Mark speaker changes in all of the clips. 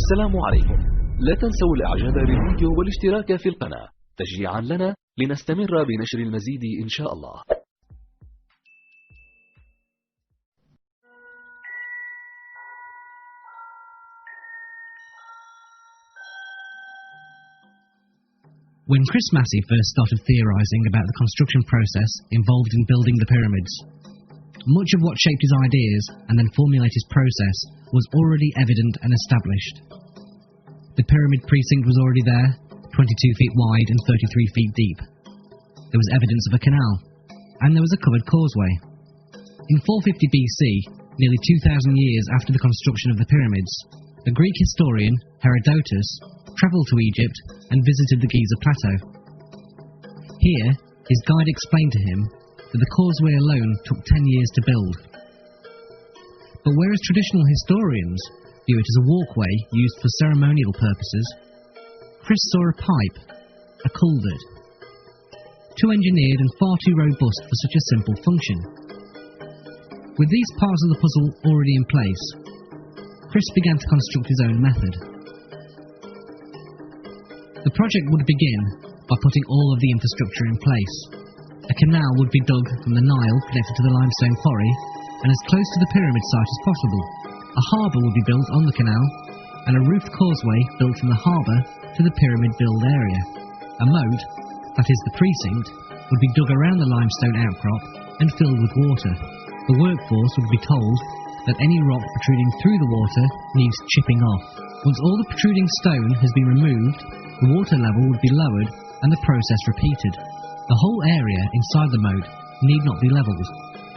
Speaker 1: السلام عليكم. لا تنسوا الاعجاب بالفيديو والاشتراك في القناة تشجيعا لنا لنستمر بنشر المزيد إن شاء الله.
Speaker 2: When Chris Massey first started theorising about the construction process involved in building the pyramids, much of what shaped his ideas and then formulated his process was already evident and established. The pyramid precinct was already there, 22 feet wide and 33 feet deep. There was evidence of a canal, and there was a covered causeway. In 450 BC, nearly 2,000 years after the construction of the pyramids, the Greek historian Herodotus travelled to Egypt and visited the Giza Plateau. Here, his guide explained to him that the causeway alone took 10 years to build. But whereas traditional historians view it as a walkway used for ceremonial purposes, Chris saw a pipe, a culvert, too engineered and far too robust for such a simple function. With these parts of the puzzle already in place, Chris began to construct his own method. The project would begin by putting all of the infrastructure in place. A canal would be dug from the Nile connected to the limestone quarry and as close to the pyramid site as possible. A harbour would be built on the canal and a roofed causeway built from the harbour to the pyramid build area. A moat, that is the precinct, would be dug around the limestone outcrop and filled with water. The workforce would be told that any rock protruding through the water needs chipping off. Once all the protruding stone has been removed, the water level would be lowered and the process repeated. The whole area inside the moat need not be levelled,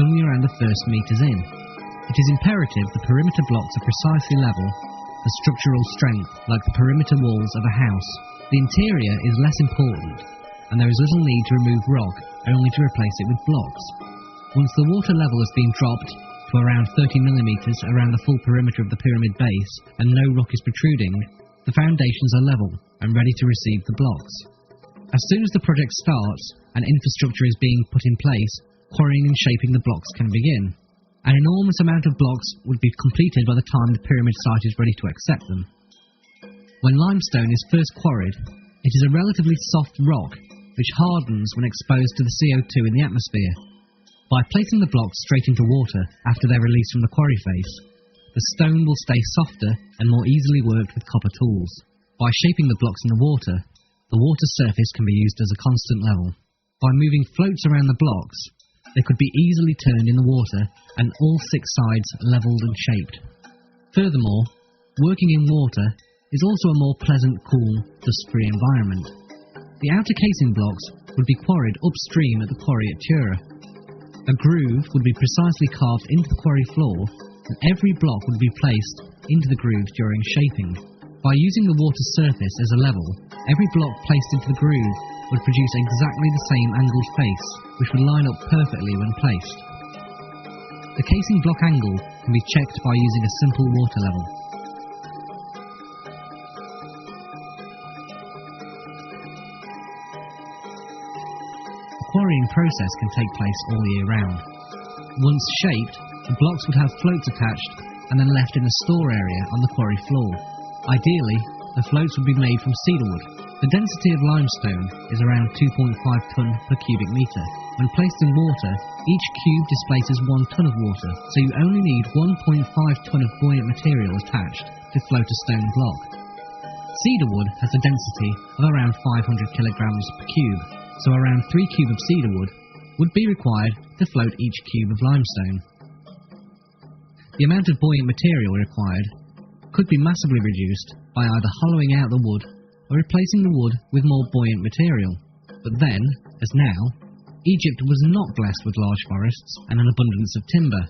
Speaker 2: only around the first metres in. It is imperative the perimeter blocks are precisely level for structural strength, like the perimeter walls of a house. The interior is less important, and there is little need to remove rock, only to replace it with blocks. Once the water level has been dropped to around 30 millimetres around the full perimeter of the pyramid base and no rock is protruding, the foundations are level and ready to receive the blocks. As soon as the project starts and infrastructure is being put in place, quarrying and shaping the blocks can begin. An enormous amount of blocks would be completed by the time the pyramid site is ready to accept them. When limestone is first quarried, it is a relatively soft rock which hardens when exposed to the CO2 in the atmosphere. By placing the blocks straight into water after they're released from the quarry face, the stone will stay softer and more easily worked with copper tools. By shaping the blocks in the water surface can be used as a constant level. By moving floats around the blocks, they could be easily turned in the water and all 6 sides levelled and shaped. Furthermore, working in water is also a more pleasant, cool, dust-free environment. The outer casing blocks would be quarried upstream at the quarry at Tura. A groove would be precisely carved into the quarry floor, and every block would be placed into the groove during shaping. By using the water surface as a level, every block placed into the groove would produce exactly the same angled face, which would line up perfectly when placed. The casing block angle can be checked by using a simple water level. The quarrying process can take place all year round. Once shaped, the blocks would have floats attached and then left in a store area on the quarry floor. Ideally, the floats would be made from cedarwood. The density of limestone is around 2.5 tonne per cubic metre. When placed in water, each cube displaces 1 tonne of water, so you only need 1.5 tonne of buoyant material attached to float a stone block. Cedarwood has a density of around 500 kilograms per cube, so around 3 cubes of cedarwood would be required to float each cube of limestone. The amount of buoyant material required could be massively reduced by either hollowing out the wood or replacing the wood with more buoyant material. But then, as now, Egypt was not blessed with large forests and an abundance of timber,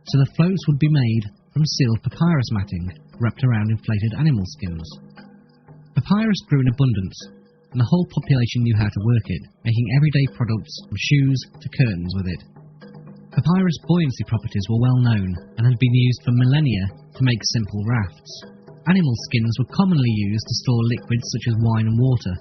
Speaker 2: so the floats would be made from sealed papyrus matting wrapped around inflated animal skins. Papyrus grew in abundance, and the whole population knew how to work it, making everyday products from shoes to curtains with it. Papyrus buoyancy properties were well known and had been used for millennia to make simple rafts. Animal skins were commonly used to store liquids such as wine and water.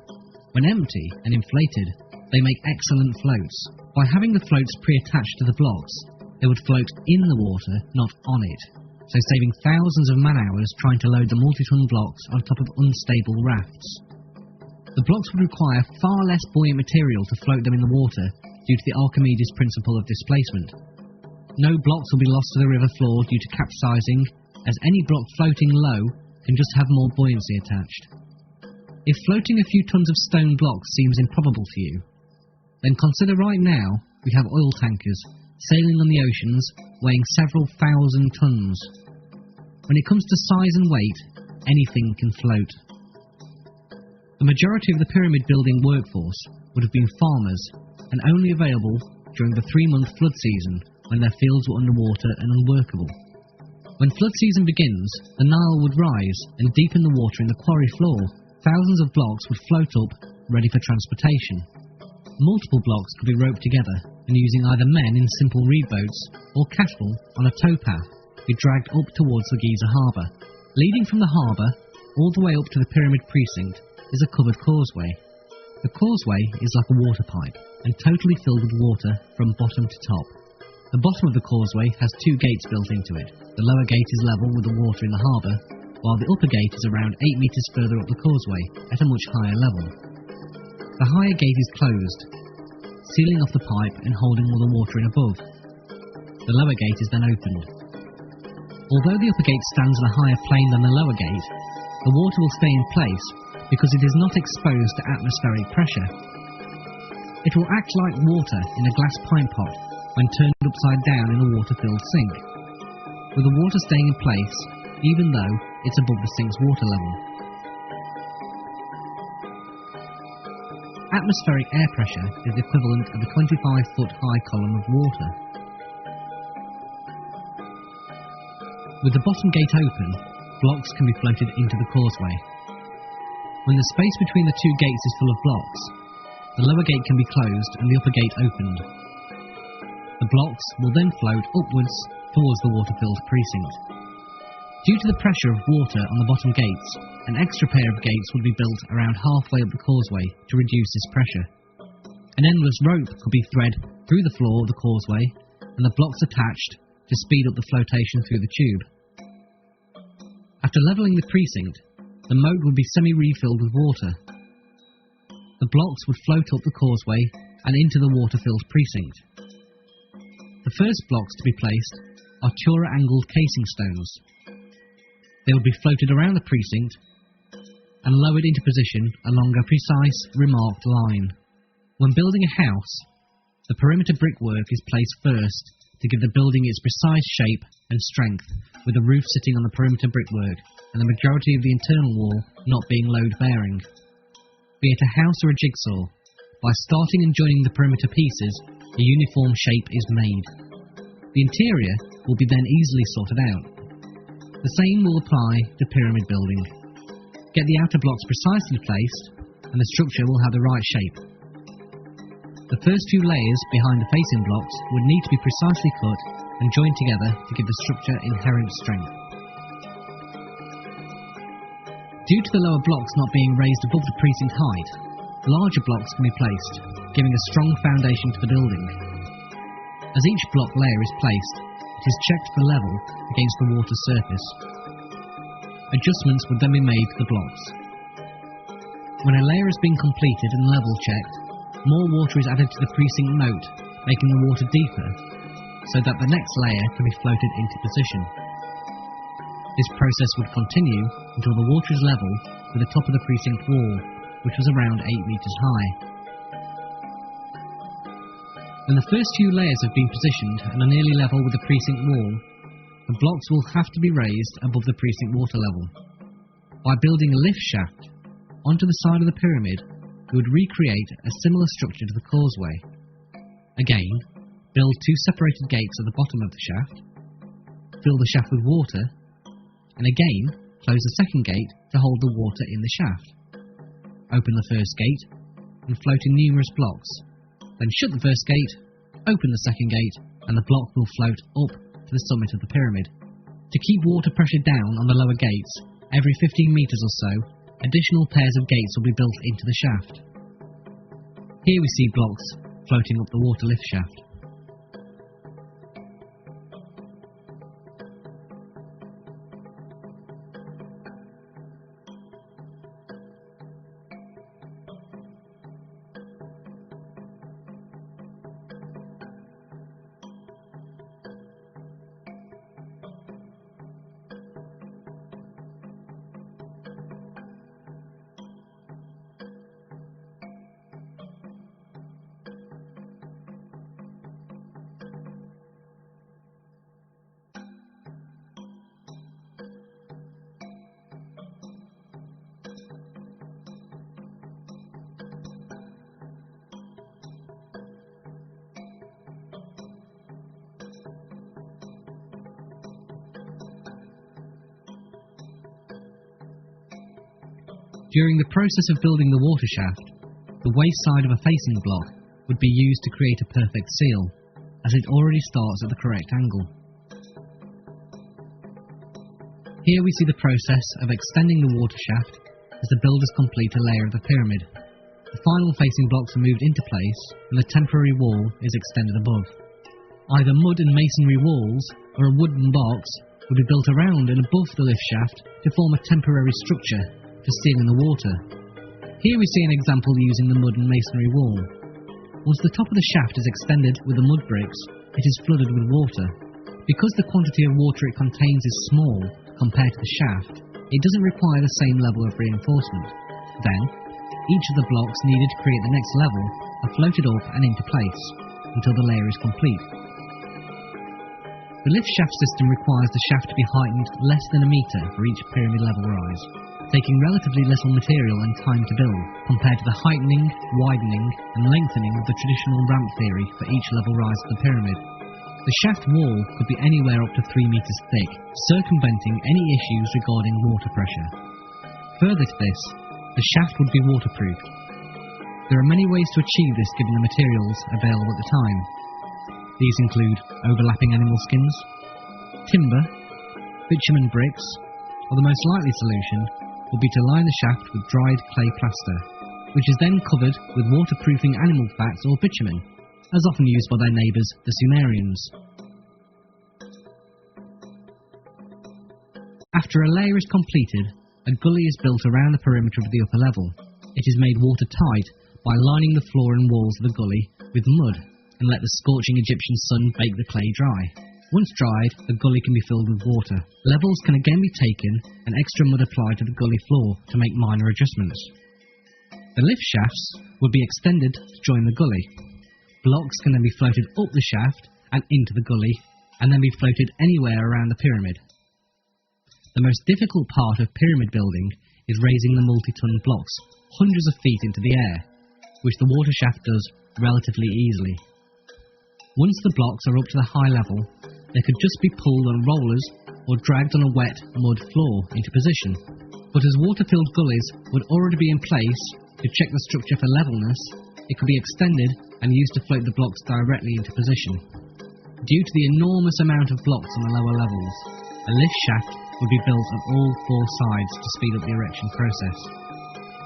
Speaker 2: When empty and inflated, they make excellent floats. By having the floats pre-attached to the blocks, they would float in the water, not on it. so saving thousands of man-hours trying to load the multi-ton blocks on top of unstable rafts. The blocks would require far less buoyant material to float them in the water due to the Archimedes principle of displacement. No blocks will be lost to the river floor due to capsizing, as any block floating low can just have more buoyancy attached. If floating a few tons of stone blocks seems improbable to you, then consider right now we have oil tankers sailing on the oceans weighing several thousand tons. When it comes to size and weight, anything can float. The majority of the pyramid building workforce would have been farmers and only available during the 3-month flood season when their fields were underwater and unworkable. When flood season begins, the Nile would rise and deepen the water in the quarry floor. Thousands of blocks would float up, ready for transportation. Multiple blocks could be roped together and using either men in simple reed boats or cattle on a towpath be dragged up towards the Giza harbour. Leading from the harbour all the way up to the pyramid precinct is a covered causeway. The causeway is like a water pipe and totally filled with water from bottom to top. The bottom of the causeway has 2 gates built into it. The lower gate is level with the water in the harbour, while the upper gate is around 8 metres further up the causeway at a much higher level. The higher gate is closed, sealing off the pipe and holding all the water in above. The lower gate is then opened. Although the upper gate stands on a higher plane than the lower gate, the water will stay in place because it is not exposed to atmospheric pressure. It will act like water in a glass pint pot when turned upside down in a water-filled sink, with the water staying in place even though it's above the sink's water level. Atmospheric air pressure is the equivalent of a 25-foot high column of water. With the bottom gate open, blocks can be floated into the causeway. When the space between the 2 gates is full of blocks, the lower gate can be closed and the upper gate opened. The blocks will then float upwards towards the water-filled precinct. Due to the pressure of water on the bottom gates, an extra pair of gates would be built around halfway up the causeway to reduce this pressure. An endless rope could be thread through the floor of the causeway and the blocks attached to speed up the flotation through the tube. After levelling the precinct, the moat would be semi-refilled with water. The blocks would float up the causeway and into the water-filled precinct. The first blocks to be placed are Tura-angled casing stones. They would be floated around the precinct and lowered into position along a precise, remarked line. When building a house, the perimeter brickwork is placed first to give the building its precise shape and strength, with the roof sitting on the perimeter brickwork and the majority of the internal wall not being load-bearing. Be it a house or a jigsaw, by starting and joining the perimeter pieces, a uniform shape is made. The interior will be then easily sorted out. The same will apply to pyramid building. Get the outer blocks precisely placed, and the structure will have the right shape. The first 2 layers behind the facing blocks would need to be precisely cut and joined together to give the structure inherent strength. Due to the lower blocks not being raised above the precinct height, larger blocks can be placed, giving a strong foundation to the building. As each block layer is placed, it is checked for level against the water surface. Adjustments would then be made to the blocks. When a layer has been completed and level checked, more water is added to the precinct moat, making the water deeper, so that the next layer can be floated into position. This process would continue until the water is level with the top of the precinct wall, which was around 8 metres high. When the first few layers have been positioned and are nearly level with the precinct wall, the blocks will have to be raised above the precinct water level. By building a lift shaft onto the side of the pyramid, we would recreate a similar structure to the causeway. Again, build 2 separated gates at the bottom of the shaft, fill the shaft with water, and again close the second gate to hold the water in the shaft. Open the first gate and float in numerous blocks. Then shut the first gate, open the second gate, and the block will float up to the summit of the pyramid. To keep water pressure down on the lower gates, every 15 metres or so, additional pairs of gates will be built into the shaft. Here we see blocks floating up the water lift shaft. During the process of building the water shaft, the waste side of a facing block would be used to create a perfect seal, as it already starts at the correct angle. Here we see the process of extending the water shaft as the builders complete a layer of the pyramid. The final facing blocks are moved into place and the temporary wall is extended above. Either mud and masonry walls or a wooden box will be built around and above the lift shaft to form a temporary structure to seal in the water. Here we see an example using the mud and masonry wall. Once the top of the shaft is extended with the mud bricks, it is flooded with water. Because the quantity of water it contains is small compared to the shaft, it doesn't require the same level of reinforcement. Then, each of the blocks needed to create the next level are floated up and into place until the layer is complete. The lift shaft system requires the shaft to be heightened less than a metre for each pyramid level rise, taking relatively little material and time to build, compared to the heightening, widening and lengthening of the traditional ramp theory for each level rise of the pyramid. The shaft wall could be anywhere up to 3 metres thick, circumventing any issues regarding water pressure. Further to this, the shaft would be waterproofed. There are many ways to achieve this given the materials available at the time. These include overlapping animal skins, timber, bitumen bricks, or the most likely solution would be to line the shaft with dried clay plaster, which is then covered with waterproofing animal fats or bitumen, as often used by their neighbours, the Sumerians. After a layer is completed, a gully is built around the perimeter of the upper level. It is made watertight by lining the floor and walls of the gully with mud and let the scorching Egyptian sun bake the clay dry. Once dried, the gully can be filled with water. Levels can again be taken and extra mud applied to the gully floor to make minor adjustments. The lift shafts would be extended to join the gully. Blocks can then be floated up the shaft and into the gully, and then be floated anywhere around the pyramid. The most difficult part of pyramid building is raising the multi-ton blocks hundreds of feet into the air, which the water shaft does relatively easily. Once the blocks are up to the high level, they could just be pulled on rollers or dragged on a wet mud floor into position. But as water-filled gullies would already be in place to check the structure for levelness, it could be extended and used to float the blocks directly into position. Due to the enormous amount of blocks on the lower levels, a lift shaft would be built on all 4 sides to speed up the erection process.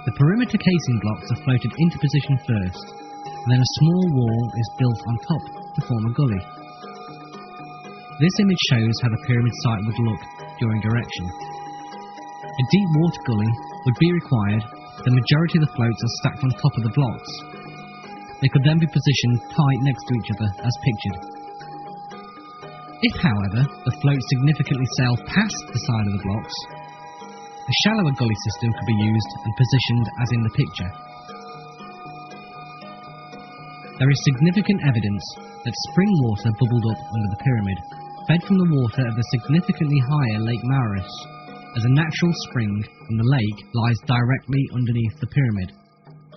Speaker 2: The perimeter casing blocks are floated into position first, and then a small wall is built on top to form a gully. This image shows how the pyramid site would look during erection. A deep water gully would be required. The majority of the floats are stacked on top of the blocks. They could then be positioned tight next to each other as pictured. If, however, the floats significantly sail past the side of the blocks, a shallower gully system could be used and positioned as in the picture. There is significant evidence that spring water bubbled up under the pyramid, fed from the water of the significantly higher Lake Maurus, as a natural spring from the lake lies directly underneath the pyramid.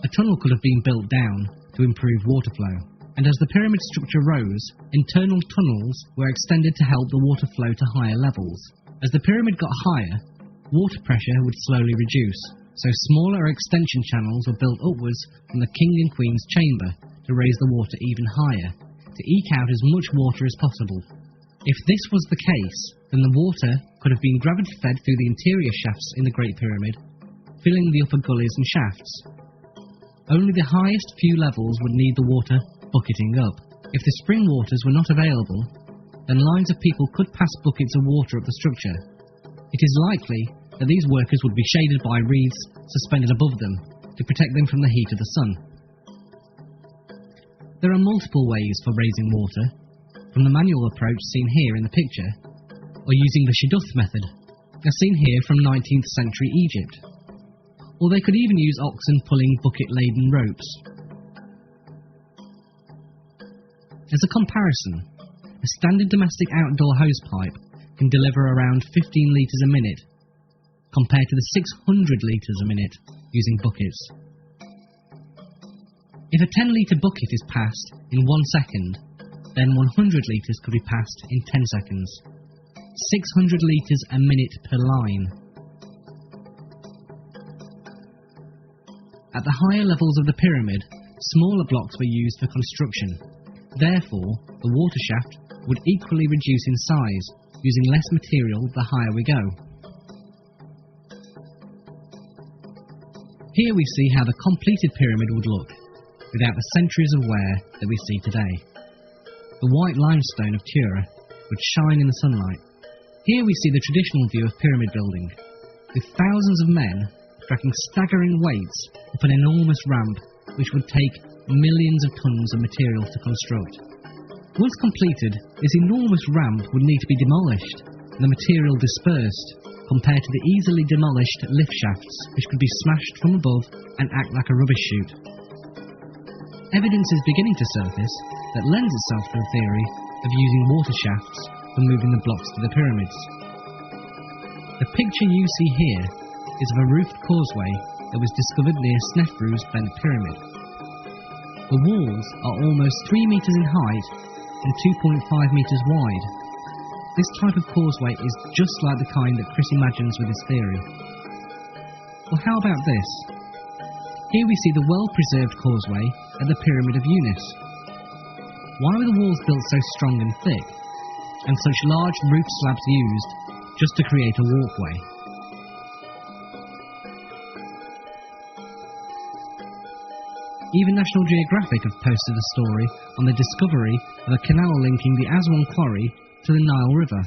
Speaker 2: A tunnel could have been built down to improve water flow, and as the pyramid structure rose, internal tunnels were extended to help the water flow to higher levels. As the pyramid got higher, water pressure would slowly reduce, so smaller extension channels were built upwards from the king and queen's chamber to raise the water even higher, to eke out as much water as possible. If this was the case, then the water could have been gravity-fed through the interior shafts in the Great Pyramid, filling the upper gullies and shafts. Only the highest few levels would need the water bucketing up. If the spring waters were not available, then lines of people could pass buckets of water up the structure. It is likely that these workers would be shaded by reeds suspended above them to protect them from the heat of the sun. There are multiple ways for raising water, from the manual approach seen here in the picture, or using the shidduth method, as seen here from 19th century Egypt. Or they could even use oxen pulling bucket-laden ropes. As a comparison, a standard domestic outdoor hosepipe can deliver around 15 litres a minute, compared to the 600 litres a minute using buckets. If a 10-litre bucket is passed in 1 second, then 100 litres could be passed in 10 seconds. 600 litres a minute per line. At the higher levels of the pyramid, smaller blocks were used for construction. Therefore, the water shaft would equally reduce in size, using less material the higher we go. Here we see how the completed pyramid would look, without the centuries of wear that we see today. The white limestone of Tura would shine in the sunlight. Here we see the traditional view of pyramid building, with thousands of men dragging staggering weights up an enormous ramp which would take millions of tons of material to construct. Once completed, this enormous ramp would need to be demolished and the material dispersed, compared to the easily demolished lift shafts which could be smashed from above and act like a rubbish chute. Evidence is beginning to surface that lends itself to the theory of using water shafts for moving the blocks to the pyramids. The picture you see here is of a roofed causeway that was discovered near Snefru's bent pyramid. The walls are almost 3 meters in height and 2.5 meters wide. This type of causeway is just like the kind that Chris imagines with his theory. Well, how about this? Here we see the well-preserved causeway at the Pyramid of Unis. Why were the walls built so strong and thick, and such large roof slabs used just to create a walkway? Even National Geographic have posted a story on the discovery of a canal linking the Aswan quarry to the Nile River.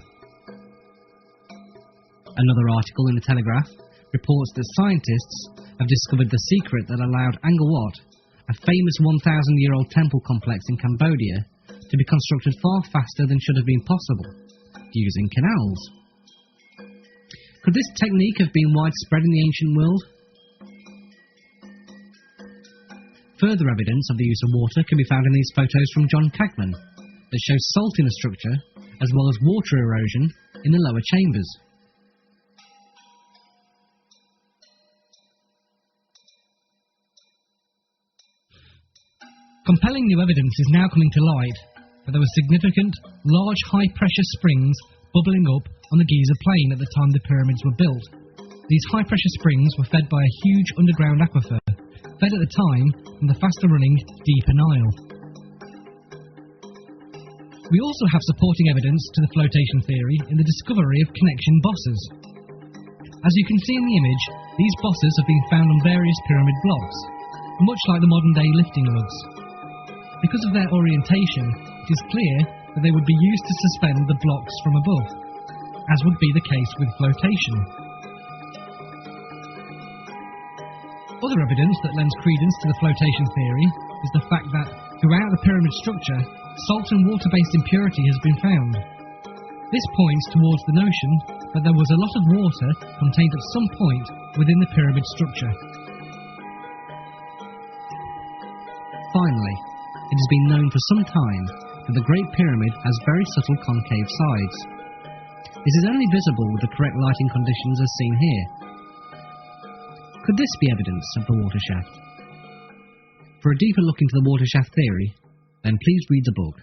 Speaker 2: Another article in the Telegraph reports that scientists have discovered the secret that allowed Angkor Wat, a famous 1,000-year-old temple complex in Cambodia, to be constructed far faster than should have been possible, using canals. Could this technique have been widespread in the ancient world? Further evidence of the use of water can be found in these photos from John Cagman that show salt in the structure as well as water erosion in the lower chambers. Compelling new evidence is now coming to light that there were significant, large high-pressure springs bubbling up on the Giza plain at the time the pyramids were built. These high-pressure springs were fed by a huge underground aquifer, fed at the time from the faster-running deeper Nile. We also have supporting evidence to the flotation theory in the discovery of connection bosses. As you can see in the image, these bosses have been found on various pyramid blocks, much like the modern-day lifting lugs. Because of their orientation, it is clear that they would be used to suspend the blocks from above, as would be the case with flotation. Other evidence that lends credence to the flotation theory is the fact that, throughout the pyramid structure, salt and water-based impurity has been found. This points towards the notion that there was a lot of water contained at some point within the pyramid structure. Finally, it has been known for some time that the Great Pyramid has very subtle concave sides. This is only visible with the correct lighting conditions as seen here. Could this be evidence of the water shaft? For a deeper look into the water shaft theory, then please read the book.